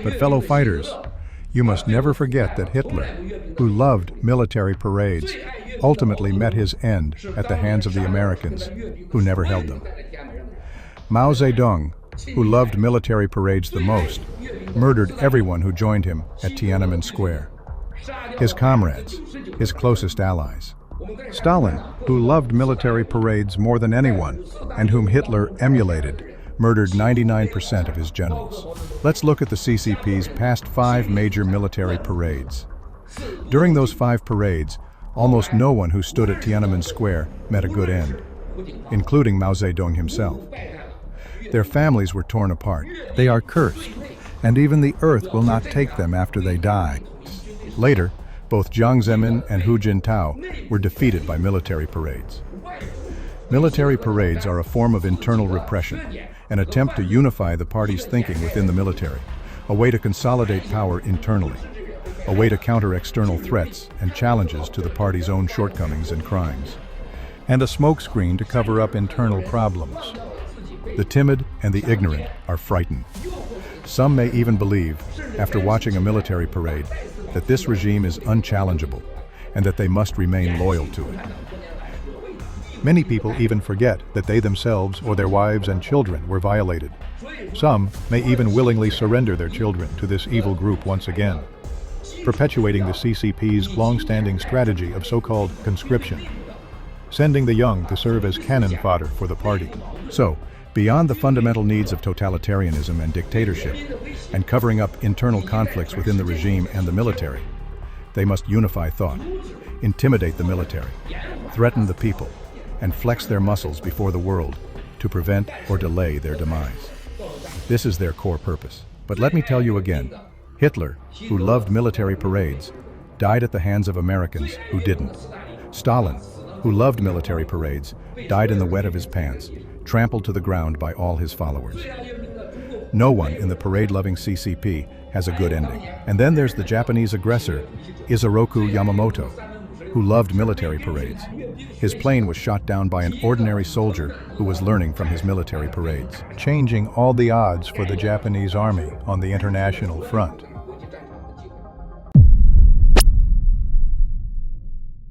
But fellow fighters, you must never forget that Hitler, who loved military parades, ultimately met his end at the hands of the Americans, who never held them. Mao Zedong, who loved military parades the most, murdered everyone who joined him at Tiananmen Square. His comrades, his closest allies. Stalin, who loved military parades more than anyone, and whom Hitler emulated, murdered 99% of his generals. Let's look at the CCP's past 5 major military parades. During those 5 parades, almost no one who stood at Tiananmen Square met a good end, including Mao Zedong himself. Their families were torn apart. They are cursed, and even the earth will not take them after they die. Later, both Jiang Zemin and Hu Jintao were defeated by military parades. Military parades are a form of internal repression, an attempt to unify the party's thinking within the military, a way to consolidate power internally, a way to counter external threats and challenges to the party's own shortcomings and crimes, and a smokescreen to cover up internal problems. The timid and the ignorant are frightened. Some may even believe, after watching a military parade, that this regime is unchallengeable and that they must remain loyal to it. Many people even forget that they themselves or their wives and children were violated. Some may even willingly surrender their children to this evil group once again, perpetuating the CCP's long-standing strategy of so-called conscription, sending the young to serve as cannon fodder for the party. So, beyond the fundamental needs of totalitarianism and dictatorship, and covering up internal conflicts within the regime and the military, they must unify thought, intimidate the military, threaten the people, and flex their muscles before the world to prevent or delay their demise. This is their core purpose. But let me tell you again, Hitler, who loved military parades, died at the hands of Americans who didn't. Stalin, who loved military parades, died in the wet of his pants, trampled to the ground by all his followers. No one in the parade-loving CCP has a good ending. And then there's the Japanese aggressor, Isoroku Yamamoto, who loved military parades. His plane was shot down by an ordinary soldier who was learning from his military parades, changing all the odds for the Japanese army on the international front.